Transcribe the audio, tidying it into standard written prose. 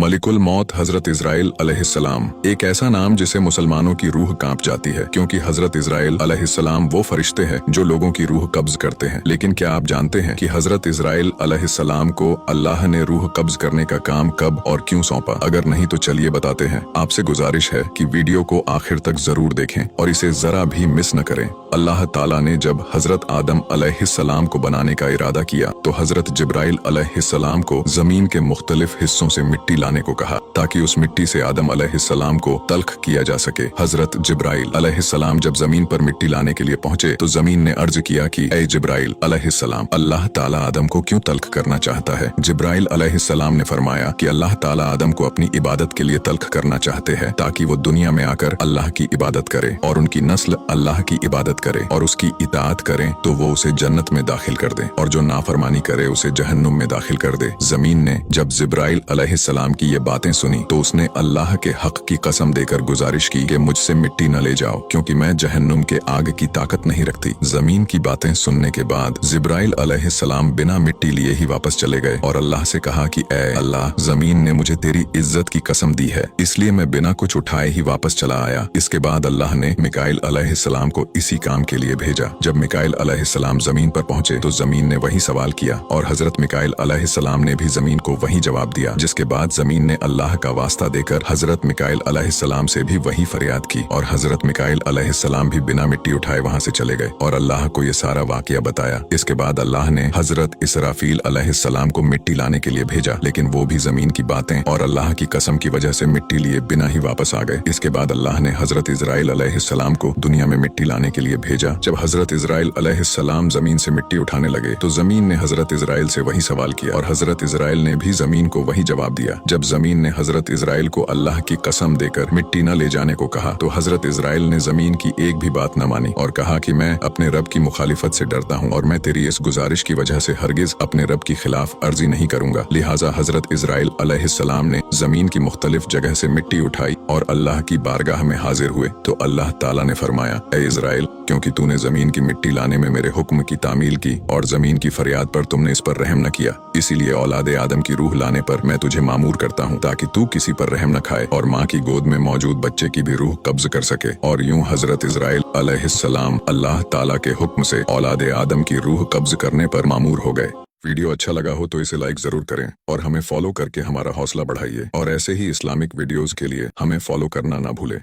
Molecule मौत हजरत Israel अलैहिस्सलाम, एक ऐसा नाम जिसे मुसलमानों की रूह कांप जाती है, क्योंकि हजरत इजराइल अलैहिस्सलाम वो फरिश्ते हैं जो लोगों की रूह कब्ज करते हैं। लेकिन क्या आप जानते हैं कि हजरत इजराइल अलैहिस्सलाम को अल्लाह ने रूह कब्ज करने का काम कब और क्यों सौंपा? अगर नहीं तो चलिए बताते हैं। आपसे गुजारिश है कि वीडियो को आखिर तक जरूर देखें और इसे जरा भी मिस न करें। अल्लाह ताला ने जब हजरत आदम अलैहिस्सलाम को बनाने का इरादा किया तो हजरत जिब्राइल अलैहिस्सलाम को जमीन के मुख्तलिफ हिस्सों से मिट्टी लाने को कहा, ताकि उस मिट्टी से आदम अलैहिस्सलाम को तल्ख किया जा सके। हजरत जिब्राइल अलैहिस्सलाम जब जमीन पर मिट्टी लाने के लिए पहुंचे तो जमीन ने अर्ज किया कि ऐ जिब्राइल अलैहिस्सलाम, अल्लाह ताला आदम को क्यों तल्ख करना चाहता है? जिब्राइल अलैहिस्सलाम ने फरमाया कि अल्लाह ताला आदम को अपनी इबादत के लिए तल्ख करना चाहते हैं, ताकि वो दुनिया में आकर अल्लाह की इबादत करे और उनकी नस्ल अल्लाह की इबादत करे और उसकी इताअत करे तो वो उसे जन्नत में दाखिल कर दे, और जो नाफरमानी करे उसे जहन्नुम में दाखिल कर दे। जमीन ने जब जिब्राइल अलैहिस्सलाम की ये बातें सुनी तो उसने अल्लाह के हक की कसम देकर गुजारिश की कि मुझसे मिट्टी न ले जाओ, क्योंकि मैं जहन्नुम के आग की ताकत नहीं रखती। जमीन की बातें सुनने के बाद जिब्राइल अलैहिस्सलाम बिना मिट्टी लिए ही वापस चले गए और अल्लाह से कहा कि ऐ अल्लाह, जमीन ने मुझे तेरी इज्जत की कसम दी है, इसलिए मैं बिना कुछ उठाए ही वापस चला आया। इसके बाद अल्लाह ने मिकाइल अलैहिस्सलाम को इसी काम के लिए भेजा। जब मिकाइल अलैहिस्सलाम जमीन पर पहुंचे तो जमीन ने वही सवाल किया और हजरत मिकाइल अलैहिस्सलाम ने भी जमीन को वही जवाब दिया, जिसके बाद जमीन ने अल्लाह का वास्ता देकर हजरत मिकाइल अलैहिस्सलाम से भी वही फरियाद की और हजरत मिकाइल अलैहिस्सलाम भी बिना मिट्टी उठाए वहां से चले गए और अल्लाह को ये सारा वाकया बताया। इसके बाद अल्लाह ने हजरत इसराफील अलैहिस्सलाम को मिट्टी लाने के लिए भेजा, लेकिन वो भी जमीन की बातें और अल्लाह की कसम की वजह से मिट्टी लिए बिना ही वापस आ गए। इसके बाद अल्लाह ने हजरत इजराइल अलैहिस्सलाम को दुनिया में मिट्टी लाने के लिए भेजा। जब हजरत इजराइल अलैहिस्सलाम जमीन से मिट्टी उठाने लगे तो जमीन ने हजरत इजराइल से वही सवाल किया और हजरत इजराइल ने भी जमीन को वही जवाब दिया। जब जमीन ने हजरत इजराइल को अल्लाह की कसम देकर मिट्टी न ले जाने को कहा तो हजरत इजराइल ने जमीन की एक भी बात न मानी और कहा कि मैं अपने रब की मुखालिफत से डरता हूँ और मैं तेरी इस गुजारिश की वजह से हरगिज अपने रब की खिलाफ अर्जी नहीं करूंगा। लिहाजा हजरत इजराइल अलैहिस्सलाम ने जमीन की मुख्तलिफ जगह से मिट्टी उठाई और अल्लाह की बारगाह में हाजिर हुए तो अल्लाह ताला ने फरमाया, ऐ इजराइल, क्योंकि तूने जमीन की मिट्टी लाने में मेरे हुक्म की तामील की और जमीन की फरियाद पर तुमने इस पर रहम न किया, इसीलिए औलादे आदम की रूह लाने पर मैं तुझे मामूर करता हूँ, ताकि तू किसी पर रहम न खाए और माँ की गोद में मौजूद बच्चे की भी रूह कब्ज कर सके। और यूं हजरत इजराइल अलैहिस्सलाम अल्लाह ताला के हुक्म से औलादे आदम की रूह कब्ज करने पर मामूर हो गए। वीडियो अच्छा लगा हो तो इसे लाइक जरूर करें और हमें फॉलो करके हमारा हौसला बढ़ाइए, और ऐसे ही इस्लामिक वीडियोस के लिए हमें फॉलो करना ना भूलें।